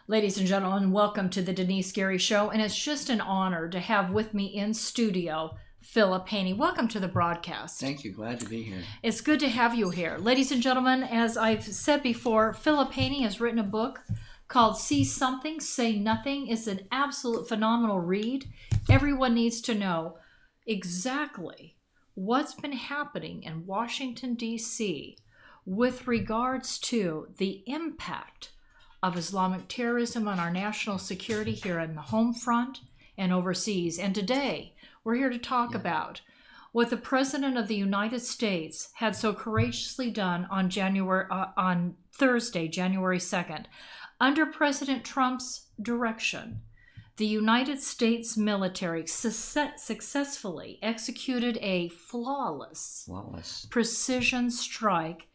Ladies and gentlemen, welcome to the Denice Scary Show, and it's just an honor to have with me in studio Phillip Payne. Welcome to the broadcast. Thank you. Glad to be here. It's good to have you here. Ladies and gentlemen, as I've said before, Phillip Payne has written a book called See Something, Say Nothing. It's an absolute phenomenal read. Everyone needs to know exactly what's been happening in Washington, D.C. with regards to the impact of Islamic terrorism on our national security here in the home front and overseas. And today, we're here to talk about what the President of the United States had so courageously done on Thursday, January 2nd. Under President Trump's direction, the United States military successfully executed a flawless precision strike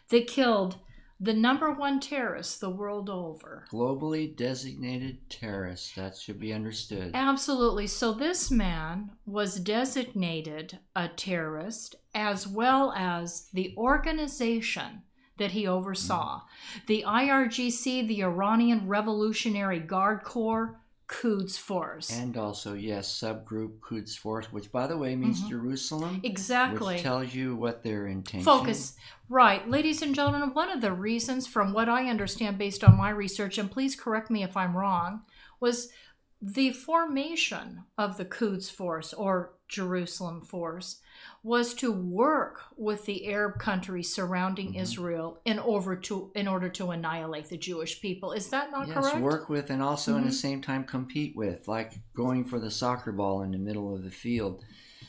that killed the number one terrorist the world over. Globally designated terrorist. That should be understood. Absolutely. So this man was designated a terrorist as well as the organization that he oversaw. The IRGC, the Iranian Revolutionary Guard Corps, Coots Force. And also, yes, subgroup Coots Force, which, by the way, means Jerusalem. Exactly. Which tells you what their intention. Focus. Right. Ladies and gentlemen, one of the reasons, from what I understand based on my research, and please correct me if I'm wrong, was the formation of the Quds Force, or Jerusalem Force, was to work with the Arab countries surrounding Israel in order to annihilate the Jewish people. Is that not correct? Yes, work with and also at the same time compete with, like going for the soccer ball in the middle of the field,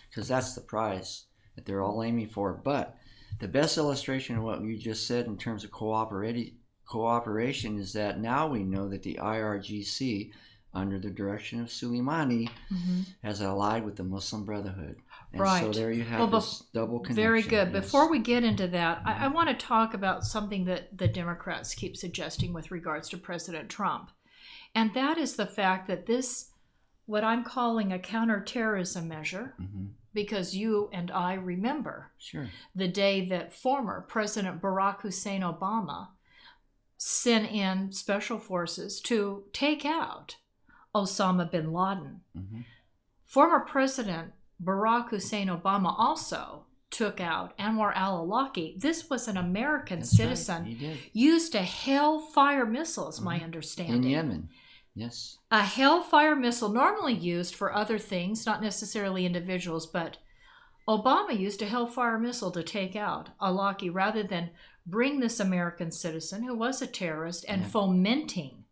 because that's the prize that they're all aiming for. But the best illustration of what you just said in terms of cooperation is that now we know that the IRGC, under the direction of Soleimani, has allied with the Muslim Brotherhood. And so there you have this double connection. Very good. Yes. Before we get into that, I want to talk about something that the Democrats keep suggesting with regards to President Trump. And that is the fact that this, what I'm calling a counterterrorism measure, because you and I remember the day that former President Barack Hussein Obama sent in special forces to take out Osama bin Laden. Former President Barack Hussein Obama also took out Anwar al-Awlaki. This was an American citizen. Right. He did. Used a Hellfire missile, is my understanding. In Yemen, yes. A Hellfire missile, normally used for other things, not necessarily individuals, but Obama used a Hellfire missile to take out al-Awlaki rather than bring this American citizen, who was a terrorist, and fomenting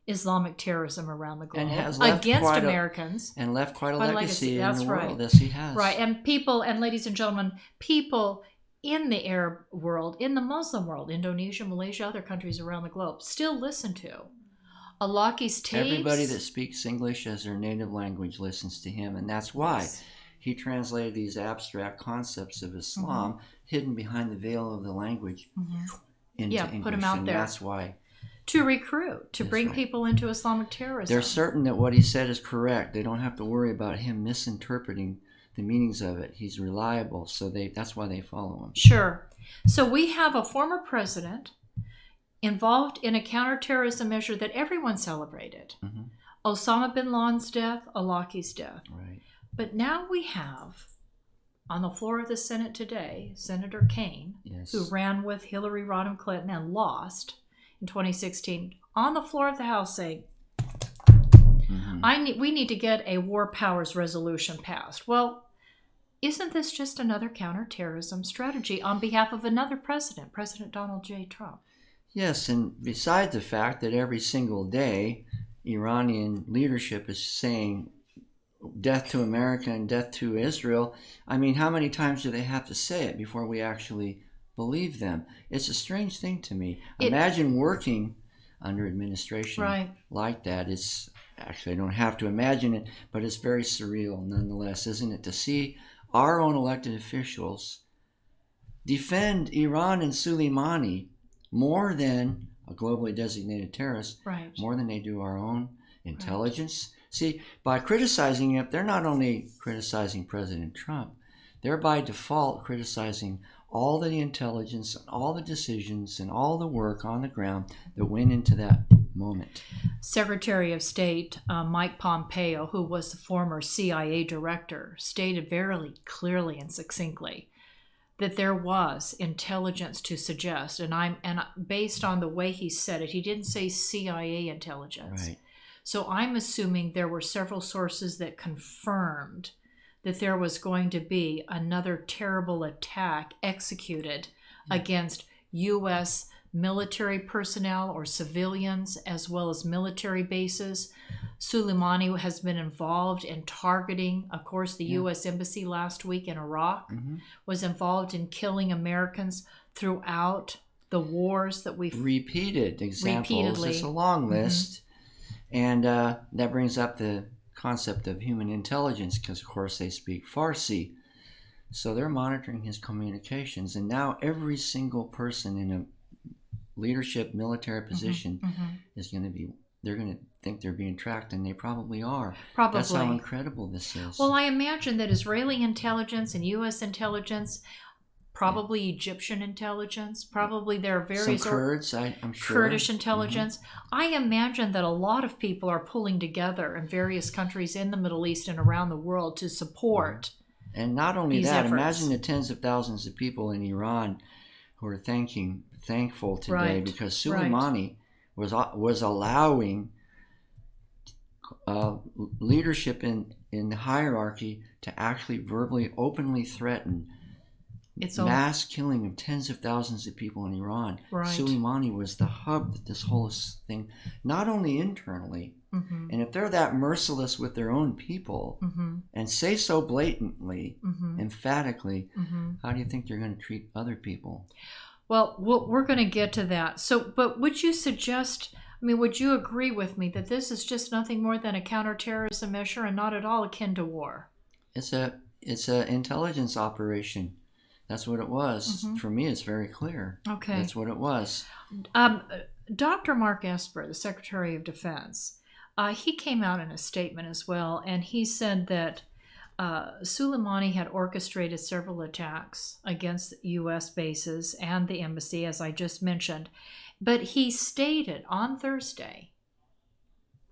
Islamic terrorism around the globe, and has left against Americans, and left quite a legacy in That's the right. world. Yes, he has. Right, and people, and ladies and gentlemen, people in the Arab world, in the Muslim world, Indonesia, Malaysia, other countries around the globe, still listen to al-Awlaki's tapes. Everybody that speaks English as their native language listens to him, and that's why he translated these abstract concepts of Islam hidden behind the veil of the language into English. Put them out there. That's why. To recruit, to bring people into Islamic terrorism. They're certain that what he said is correct. They don't have to worry about him misinterpreting the meanings of it. He's reliable, so that's why they follow him. Sure. So we have a former president involved in a counterterrorism measure that everyone celebrated. Osama bin Laden's death, al-Awlaki's death. Right. But now we have, on the floor of the Senate today, Senator Kaine, who ran with Hillary Rodham Clinton and lost in 2016, on the floor of the House saying, we need to get a war powers resolution passed. Well, isn't this just another counterterrorism strategy on behalf of another president, President Donald J. Trump? Yes, and besides the fact that every single day Iranian leadership is saying death to America and death to Israel, I mean, how many times do they have to say it before we actually believe them? It's a strange thing to me. Imagine working under administration like that. It's actually, I don't have to imagine it, but it's very surreal nonetheless, isn't it? To see our own elected officials defend Iran and Soleimani more than a globally designated terrorist, more than they do our own intelligence. See, by criticizing it, they're not only criticizing President Trump, they're by default criticizing all the intelligence and all the decisions and all the work on the ground that went into that moment. Secretary of State Mike Pompeo, who was the former CIA director, stated very clearly and succinctly that there was intelligence to suggest, and based on the way he said it, he didn't say CIA intelligence. Right. So I'm assuming there were several sources that confirmed that there was going to be another terrible attack executed against U.S. military personnel or civilians, as well as military bases. Soleimani has been involved in targeting, of course, the U.S. Embassy last week in Iraq, was involved in killing Americans throughout the wars that we've Repeated examples. Repeatedly. It's a long list. And that brings up the concept of human intelligence, because, of course, they speak Farsi. So they're monitoring his communications. And now every single person in a leadership military position is going to be, they're going to think they're being tracked, and they probably are. Probably. That's how incredible this is. Well, I imagine that Israeli intelligence and U.S. intelligence, probably Egyptian intelligence, probably there are various some Kurds, I'm sure. Kurdish intelligence. I imagine that a lot of people are pulling together in various countries in the Middle East and around the world to support. And not only these that, efforts. Imagine the tens of thousands of people in Iran who are thankful today Right. because Soleimani was allowing leadership in the hierarchy to actually verbally, openly threaten mass killing of tens of thousands of people in Iran. Right. Soleimani was the hub that this whole thing, not only internally, and if they're that merciless with their own people and say so blatantly, emphatically, how do you think they're going to treat other people? Well, we're going to get to that. So, but would you suggest, would you agree with me that this is just nothing more than a counterterrorism measure and not at all akin to war? It's a intelligence operation. That's what it was. For me, it's very clear. Okay. That's what it was. Dr. Mark Esper, the Secretary of Defense, he came out in a statement as well, and he said that Soleimani had orchestrated several attacks against U.S. bases and the embassy, as I just mentioned. But he stated on Thursday,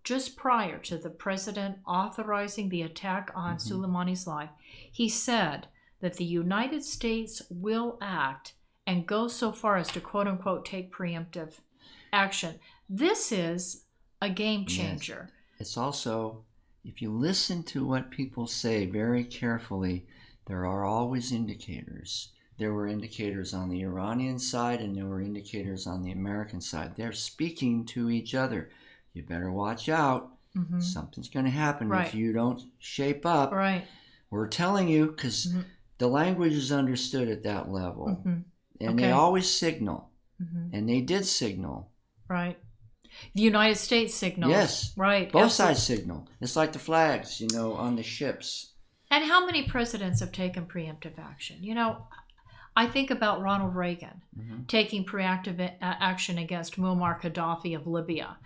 just prior to the president authorizing the attack on Soleimani's life, he said that the United States will act and go so far as to, quote unquote, take preemptive action. This is a game changer. Yes. It's also, if you listen to what people say very carefully, there are always indicators. There were indicators on the Iranian side and there were indicators on the American side. They're speaking to each other. You better watch out. Something's going to happen if you don't shape up. Right. We're telling you because the language is understood at that level. And they always signal. And they did signal. Right. The United States signaled. Yes. Right. Both sides signal. It's like the flags, on the ships. And how many presidents have taken preemptive action? I think about Ronald Reagan taking preemptive action against Muammar Gaddafi of Libya.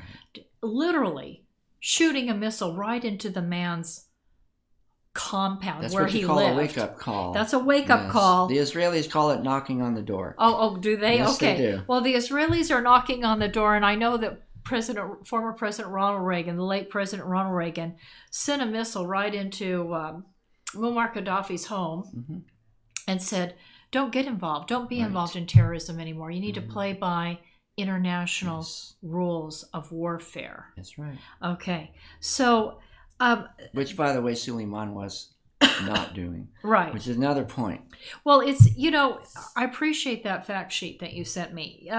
Literally shooting a missile right into the man's compound. That's where what you he call lived. a wake-up call. That's a wake-up call. The Israelis call it knocking on the door. Oh, do they? Yes, okay. they do. Well, the Israelis are knocking on the door, and I know that former President Ronald Reagan, the late President Ronald Reagan, sent a missile right into Muammar Gaddafi's home and said, don't get involved. Don't be involved in terrorism anymore. You need to play by international rules of warfare. That's right. Okay. So... which, by the way, Soleimani was not doing. Right. Which is another point. Well, it's, I appreciate that fact sheet that you sent me.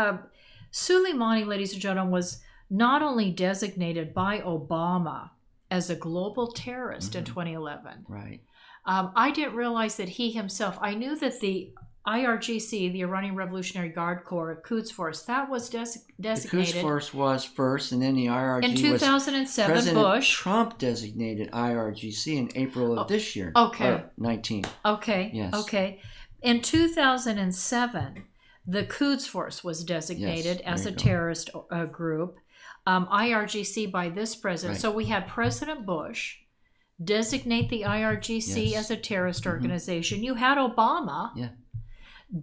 Soleimani, ladies and gentlemen, was not only designated by Obama as a global terrorist in 2011. Right. I didn't realize that he himself, I knew that the IRGC, the Iranian Revolutionary Guard Corps, Coots Force, that was designated. The Coots Force was first, and then the IRGC in 2007, President Bush. Trump designated IRGC in April of this year. Okay. 19. Okay. Yes. Okay. In 2007, the Quds Force was designated as a terrorist group. IRGC by this president. So we had President Bush designate the IRGC as a terrorist organization. You had Obama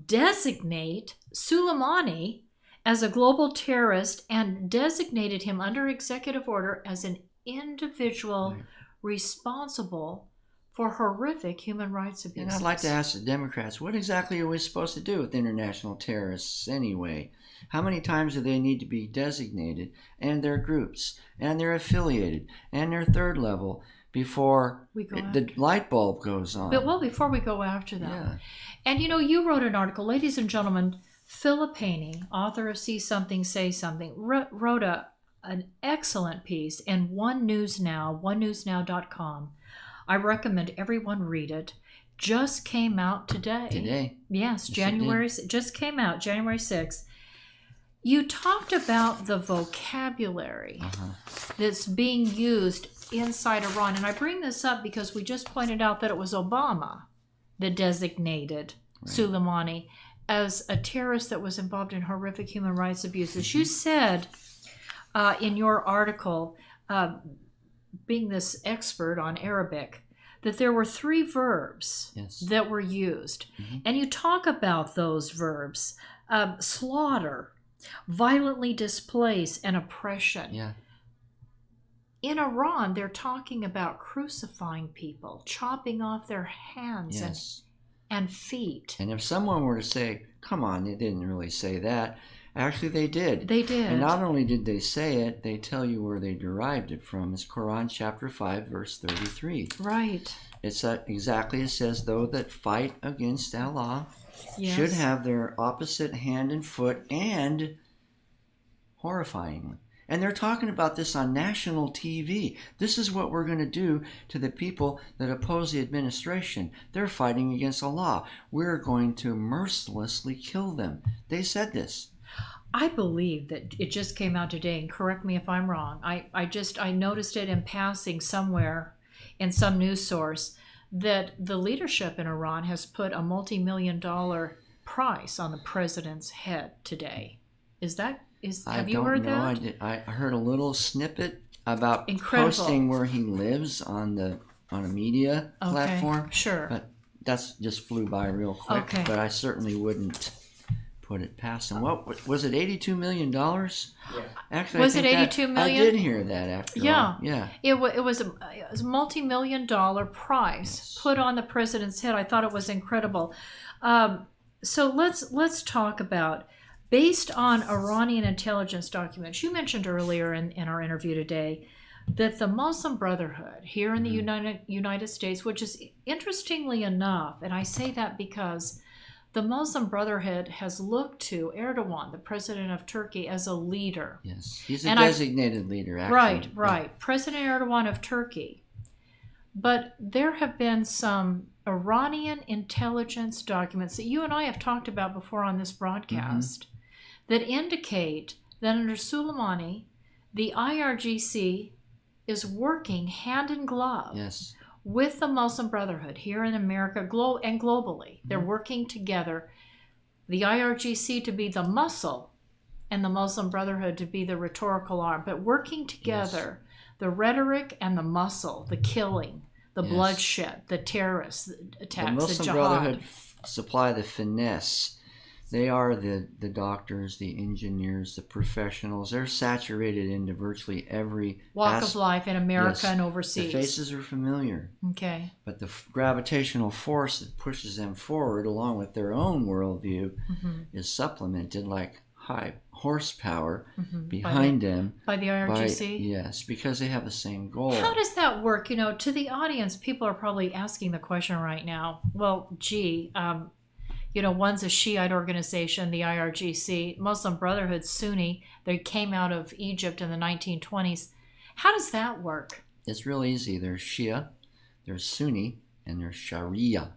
designate Soleimani as a global terrorist and designated him under executive order as an individual responsible for horrific human rights And abuses. I'd like to ask the Democrats, what exactly are we supposed to do with international terrorists anyway? How many times do they need to be designated, and their groups, and they're affiliated, and their third level before the light bulb goes on? But, well, before we go after them. Yeah. And you wrote an article, ladies and gentlemen, Phillip Payne, author of See Something, Say Something, wrote an excellent piece in One News Now, onenewsnow.com. I recommend everyone read it. Just came out today. Today? Yes, just came out, January 6th. You talked about the vocabulary that's being used inside Iran. And I bring this up because we just pointed out that it was Obama that designated Soleimani as a terrorist that was involved in horrific human rights abuses. You said in your article, being this expert on Arabic, that there were 3 verbs that were used. And you talk about those verbs: slaughter, violently displace, and oppression. Yeah. In Iran, they're talking about crucifying people, chopping off their hands and feet. And if someone were to say, come on, they didn't really say that, actually they did. They did. And not only did they say it, they tell you where they derived it from. It's Quran chapter 5, verse 33. Right. It's exactly, it says, those that fight against Allah should have their opposite hand and foot, and horrifyingly. And they're talking about this on national TV. This is what we're going to do to the people that oppose the administration. They're fighting against Allah. We're going to mercilessly kill them. They said this. I believe that it just came out today, and correct me if I'm wrong. I noticed it in passing somewhere in some news source that the leadership in Iran has put a multi-million-dollar price on the president's head today. Have you heard that? I heard a little snippet about posting where he lives on a media platform. Sure. But that's just flew by real quick. Okay. But I certainly wouldn't put it past him. What was it? $82 million? Yeah. Actually, was it $82 million? I did hear that after all. Yeah. It was a multi-million-dollar price put on the president's head. I thought it was incredible. So let's talk about, based on Iranian intelligence documents, you mentioned earlier in our interview today that the Muslim Brotherhood here in the United States, which is interestingly enough, and I say that because the Muslim Brotherhood has looked to Erdogan, the president of Turkey, as a leader. Yes, he's a designated leader, actually. Right. Yeah. President Erdogan of Turkey. But there have been some Iranian intelligence documents that you and I have talked about before on this broadcast that indicate that under Soleimani, the IRGC is working hand in glove with the Muslim Brotherhood here in America and globally. They're working together, the IRGC to be the muscle and the Muslim Brotherhood to be the rhetorical arm, but working together, the rhetoric and the muscle, the killing, the bloodshed, the terrorist attacks, the Muslim Brotherhood supply the finesse. They are the doctors, the engineers, the professionals. They're saturated into virtually every walk of life in America and overseas. The faces are familiar. Okay. But the gravitational force that pushes them forward, along with their own worldview, is supplemented like high horsepower behind them. By the IRGC? Yes, because they have the same goal. How does that work? To the audience, people are probably asking the question right now, well, gee, one's a Shiite organization, the IRGC, Muslim Brotherhood, Sunni. They came out of Egypt in the 1920s. How does that work? It's real easy. There's Shia, there's Sunni, and there's Sharia.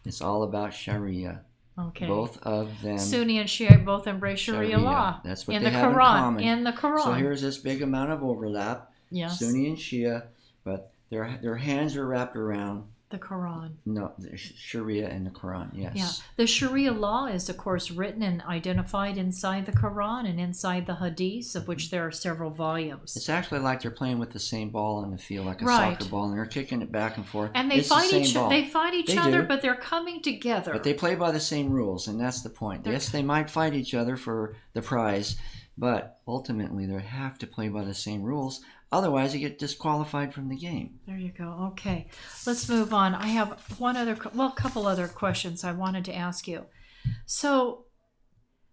It's all about Sharia. Okay. Both of them. Sunni and Shiite both embrace Sharia law. That's what they have in common. In the Quran. So here's this big amount of overlap. Yes. Sunni and Shia, but their hands are wrapped around The Quran. No, the Sharia and the Quran, yes. Yeah. The Sharia law is, of course, written and identified inside the Quran and inside the Hadiths, of which there are several volumes. It's actually like they're playing with the same ball on the field, like a Right. soccer ball, and they're kicking it back and forth. And they It's the fight same each ball. They fight each They other, do. but they're coming together. But they play by the same rules, and that's the point. Yes, they might fight each other for the prize, but ultimately they have to play by the same rules. Otherwise, you get disqualified from the game. There you go. Okay, let's move on. I have a couple other questions I wanted to ask you. So,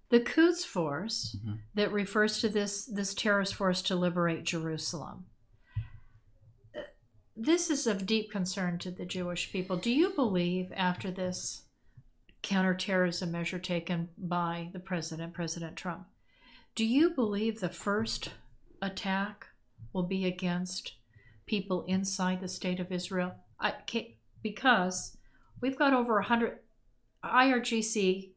the Quds Force that refers to this terrorist force to liberate Jerusalem. This is of deep concern to the Jewish people. Do you believe after this counterterrorism measure taken by the President Trump, do you believe the first attack will be against people inside the state of Israel? Because we've got over 100, IRGC,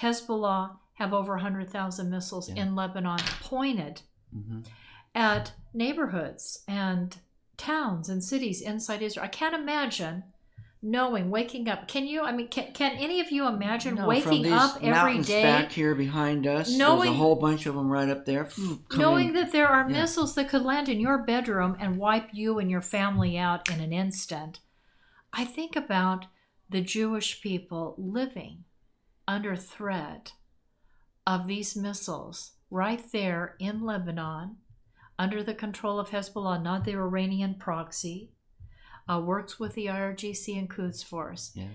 Hezbollah have over 100,000 missiles in Lebanon pointed at neighborhoods and towns and cities inside Israel. I can't imagine waking up. Can you? I mean, can any of you imagine waking up every day? Back here behind us, there's a whole bunch of them right up there. Knowing that there are missiles that could land in your bedroom and wipe you and your family out in an instant. I think about the Jewish people living under threat of these missiles right there in Lebanon, under the control of Hezbollah, not the Iranian proxy. Works with the IRGC and Coots Force. Yeah.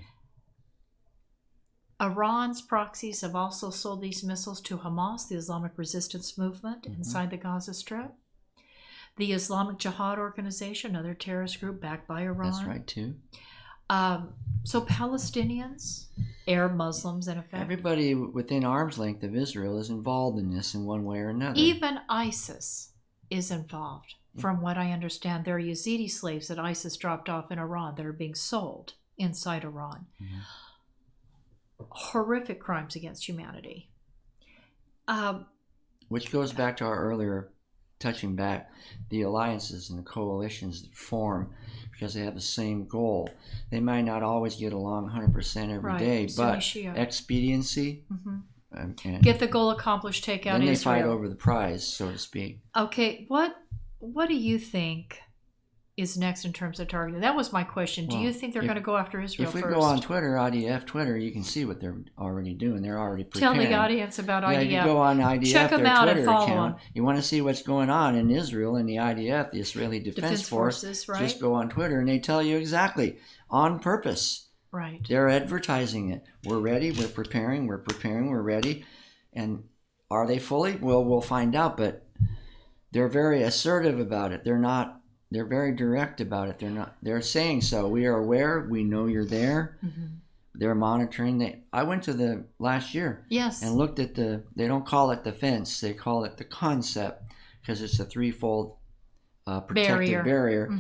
Iran's proxies have also sold these missiles to Hamas, the Islamic resistance movement inside the Gaza Strip. The Islamic Jihad Organization, another terrorist group backed by Iran. That's right, too. So Palestinians, Arab Muslims, in effect. Everybody within arm's length of Israel is involved in this in one way or another. Even ISIS is involved. From what I understand, there are Yazidi slaves that ISIS dropped off in Iran that are being sold inside Iran. Horrific crimes against humanity. Which goes back to our earlier touching back, the alliances and the coalitions that form because they have the same goal. They might not always get along 100% every day, but expediency. And get the goal accomplished, take out Israel. Then they fight over the prize, so to speak. Okay, what do you think is next in terms of targeting? That was my question. Do you think they're going to go after Israel first? If we go on Twitter, IDF Twitter, you can see what they're already doing. They're already preparing. Tell the audience about IDF. Yeah, you go on IDF, check them out Twitter and follow account. them. You want to see what's going on in Israel and the IDF, the Israeli Defense Forces, right? Just go on Twitter and they tell you exactly, on purpose. Right. They're advertising it. We're ready, we're preparing, we're ready. And are they fully? Well, we'll find out, but they're very assertive about it. They're very direct about it. They're saying so. We are aware. We know you're there. They're monitoring. I went to last year. Yes. And looked at they don't call it the fence. They call it the concept because it's a threefold protective barrier.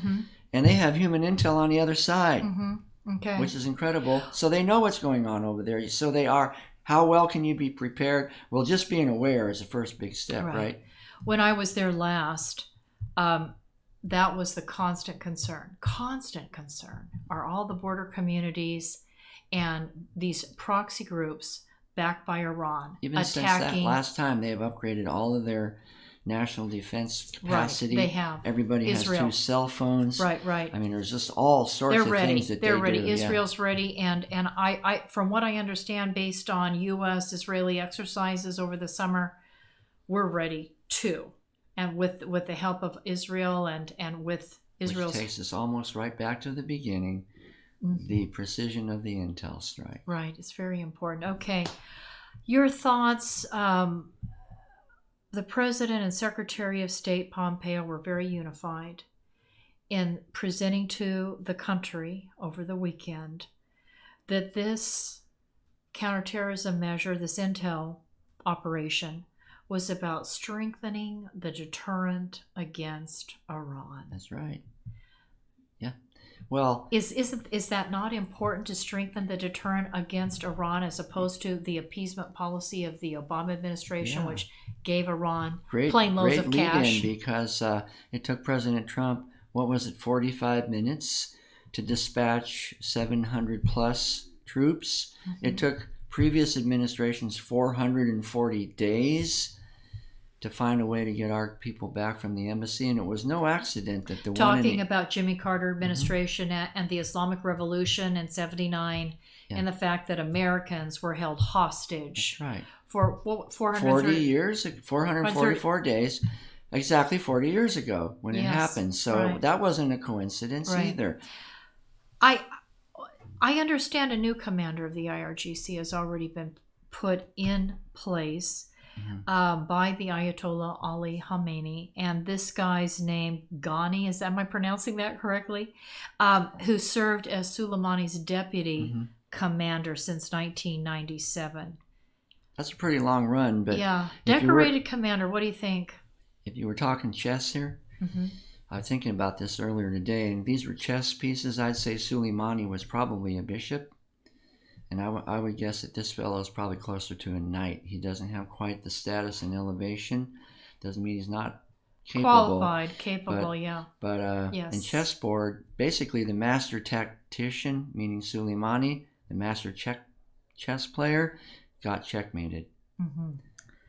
And they have human intel on the other side, okay. Which is incredible. So they know what's going on over there. So they are. How well can you be prepared? Well, just being aware is the first big step, right? When I was there last, that was the constant concern. Constant concern are all the border communities and these proxy groups backed by Iran Even attacking. Since that last time, they have upgraded all of their national defense capacity. Right, they have. Everybody Israel. has 2 cell phones. Right. I mean, there's just all sorts of things that They're they ready. do. Israel's ready, and I from what I understand, based on U.S. Israeli exercises over the summer, we're ready too. And with the help of Israel and with Israel's... Which takes us almost right back to the beginning, the precision of the intel strike. Right, it's very important. Okay, your thoughts... The President and Secretary of State Pompeo were very unified in presenting to the country over the weekend that this counterterrorism measure, this intel operation, was about strengthening the deterrent against Iran. That's right. Yeah. Well, is that not important to strengthen the deterrent against Iran as opposed to the appeasement policy of the Obama administration, which gave Iran plain loads of cash? Because it took President Trump, 45 minutes to dispatch 700 plus troops. Mm-hmm. It took previous administrations 440 days to find a way to get our people back from the embassy, and it was no accident that the talking about Jimmy Carter administration and the Islamic Revolution in '79, and the fact that Americans were held hostage. That's right. For 40 years, 444 days, exactly 40 years ago when it happened. So that wasn't a coincidence either. I understand a new commander of the IRGC has already been put in place by the Ayatollah Ali Khamenei, and this guy's name Ghani, am I pronouncing that correctly? Who served as Soleimani's deputy commander since 1997. That's a pretty long run, but decorated commander. What do you think? If you were talking chess here, I was thinking about this earlier today, and these were chess pieces. I'd say Soleimani was probably a bishop. And I would guess that this fellow is probably closer to a knight. He doesn't have quite the status and elevation. Doesn't mean he's not capable. Capable, But in chessboard, basically the master tactician, meaning Soleimani, the master chess player, got checkmated.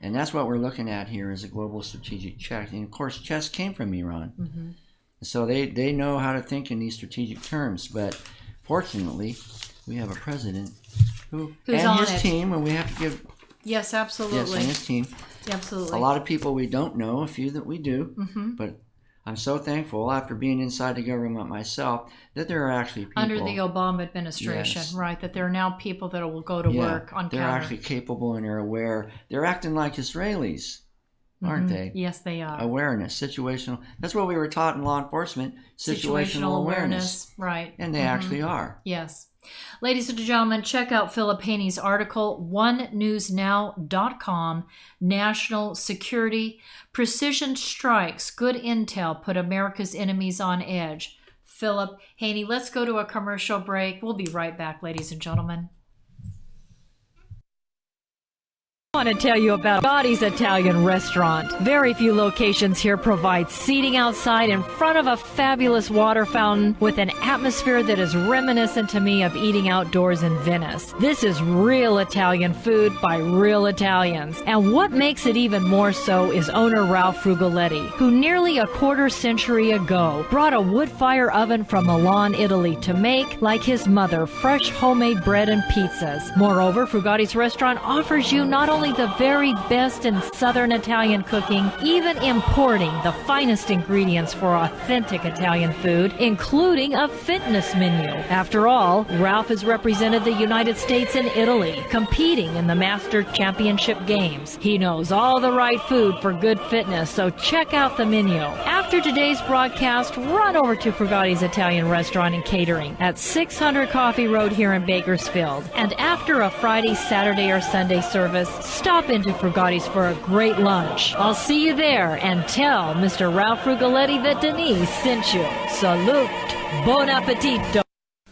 And that's what we're looking at here is a global strategic check. And of course, chess came from Iran. So they know how to think in these strategic terms. But fortunately, we have a president who's and on his it. Team, and we have to give absolutely. Yes, and his team. Absolutely. A lot of people we don't know, a few that we do, but I'm so thankful after being inside the government myself that there are actually people under the Obama administration, that there are now people that will go to work on they're actually capable and they're aware. They're acting like Israelis, aren't they? Yes, they are. Awareness, situational. That's what we were taught in law enforcement. Situational awareness. Right. And they actually are. Yes. Ladies and gentlemen, check out Phillip Payne's article, onenewsnow.com, National Security, Precision Strikes, Good Intel Put America's Enemies on Edge. Phillip Haney, let's go to a commercial break. We'll be right back, ladies and gentlemen. I want to tell you about Frugati's Italian restaurant. Very few locations here provide seating outside in front of a fabulous water fountain with an atmosphere that is reminiscent to me of eating outdoors in Venice. This is real Italian food by real Italians. And what makes it even more so is owner Ralph Frugaletti, who nearly a quarter century ago brought a wood fire oven from Milan, Italy to make, like his mother, fresh homemade bread and pizzas. Moreover, Frugati's restaurant offers you not only the very best in Southern Italian cooking, even importing the finest ingredients for authentic Italian food, including a fitness menu. After all, Ralph has represented the United States and Italy, competing in the Master Championship Games. He knows all the right food for good fitness, so check out the menu. After today's broadcast, run over to Frugati's Italian Restaurant and Catering at 600 Coffee Road here in Bakersfield. And after a Friday, Saturday, or Sunday service, stop into Frugati's for a great lunch. I'll see you there, and tell Mr. Ralph Frugaletti that Denice sent you. Salute. Bon appetito.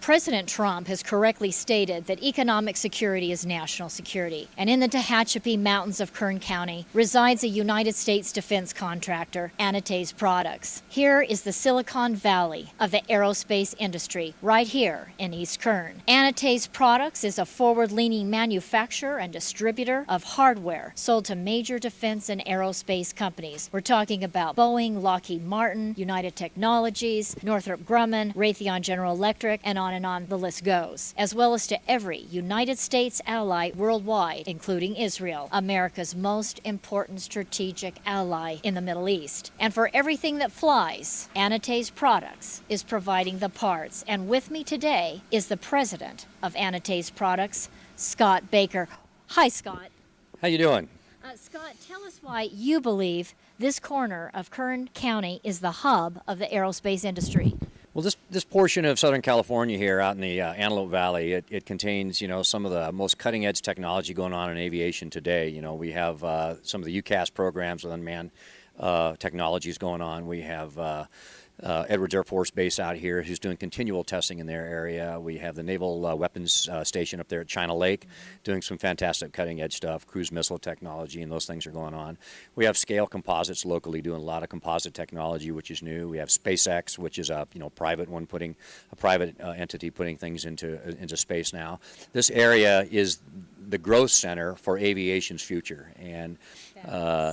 President Trump has correctly stated that economic security is national security. And in the Tehachapi Mountains of Kern County resides a United States defense contractor, Anates Products. Here is the Silicon Valley of the aerospace industry, right here in East Kern. Anates Products is a forward-leaning manufacturer and distributor of hardware sold to major defense and aerospace companies. We're talking about Boeing, Lockheed Martin, United Technologies, Northrop Grumman, Raytheon General Electric, and on the list goes, as well as to every United States ally worldwide, including Israel, America's most important strategic ally in the Middle East. And for everything that flies, Anates Products is providing the parts. And with me today is the president of Anates Products, Scott Baker. Hi, Scott. How you doing? Scott, tell us why you believe this corner of Kern County is the hub of the aerospace industry. Well, this portion of Southern California here out in the Antelope Valley, it contains, some of the most cutting edge technology going on in aviation today. We have some of the UCAS programs with unmanned technologies going on. We have Edwards Air Force Base out here who's doing continual testing in their area. We have the Naval Weapons Station up there at China Lake doing some fantastic cutting edge stuff, cruise missile technology, and those things are going on. We have Scale Composites locally doing a lot of composite technology, which is new. We have SpaceX, which is a private one putting a private entity putting things into space now. This area is the growth center for aviation's future, and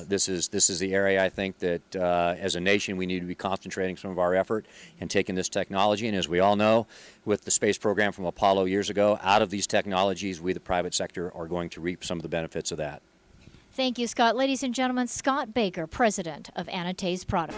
this is the area I think that as a nation we need to be concentrating some of our effort and taking this technology. And as we all know, with the space program from Apollo years ago, out of these technologies, we the private sector are going to reap some of the benefits of that. Thank you, Scott. Ladies and gentlemen, Scott Baker, president of Anatase Products.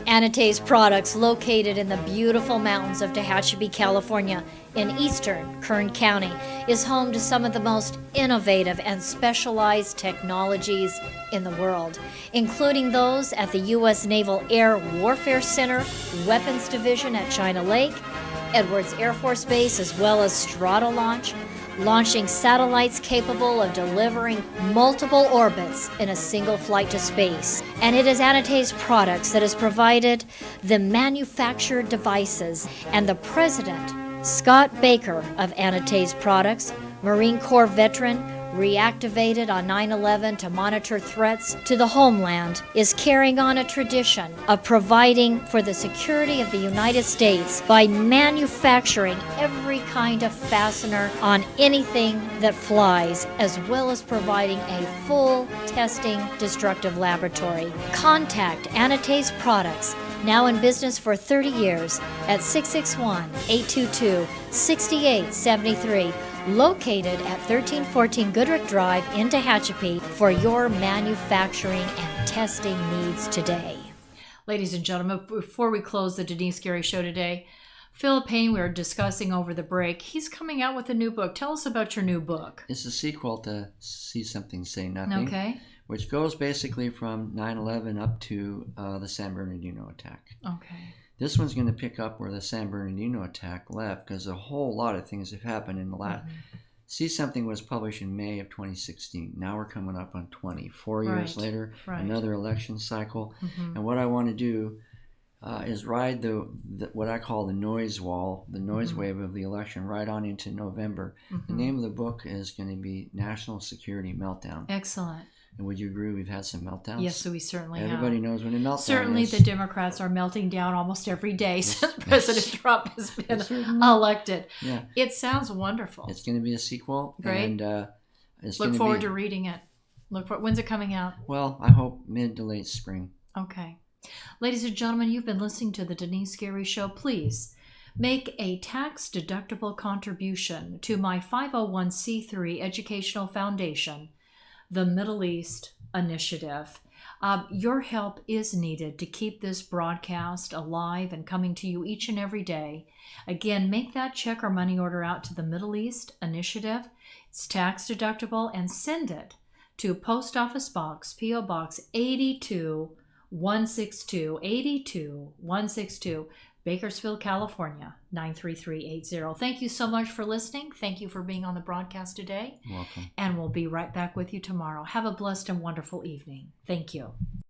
Anatase Products, located in the beautiful mountains of Tehachapi, California, in eastern Kern County, is home to some of the most innovative and specialized technologies in the world, including those at the U.S. Naval Air Warfare Center, Weapons Division at China Lake, Edwards Air Force Base, as well as Stratolaunch, launching satellites capable of delivering multiple orbits in a single flight to space. And it is Anatase Products that has provided the manufactured devices, and the president, Scott Baker of Anatase Products, Marine Corps veteran, reactivated on 9/11 to monitor threats to the homeland, is carrying on a tradition of providing for the security of the United States by manufacturing every kind of fastener on anything that flies, as well as providing a full testing destructive laboratory. Contact Anatase Products, now in business for 30 years, at 661-822-6873. Located at 1314 Goodrich Drive in Tehachapi, for your manufacturing and testing needs today. Ladies and gentlemen, before we close the Denice Gary Show today, Phillip Payne, we were discussing over the break. He's coming out with a new book. Tell us about your new book. It's a sequel to See Something, Say Nothing, Okay. which goes basically from 9/11 up to the San Bernardino attack. Okay. This one's going to pick up where the San Bernardino attack left, because a whole lot of things have happened in the last. See Something was published in May of 2016. Now we're coming up on 4 years later, another election cycle. And what I want to do is ride the what I call the noise wall, the noise wave of the election, right on into November. The name of the book is going to be National Security Meltdown. Excellent. And would you agree we've had some meltdowns? Yes, so we certainly Everybody have. knows what a meltdown Certainly is. the Democrats are melting down almost every day since President Trump has been elected. Yeah. It sounds wonderful. It's going to be a sequel. Great. And it's Look going forward to to reading it. When's it coming out? Well, I hope mid to late spring. Okay. Ladies and gentlemen, you've been listening to the Denice Gary Show. Please make a tax-deductible contribution to my 501c3 educational foundation, the Middle East Initiative. Your help is needed to keep this broadcast alive and coming to you each and every day. Again, make that check or money order out to the Middle East Initiative. It's tax deductible, and send it to Post Office Box, P.O. Box 82162, Bakersfield, California, 93380. Thank you so much for listening. Thank you for being on the broadcast today. Welcome. And we'll be right back with you tomorrow. Have a blessed and wonderful evening. Thank you.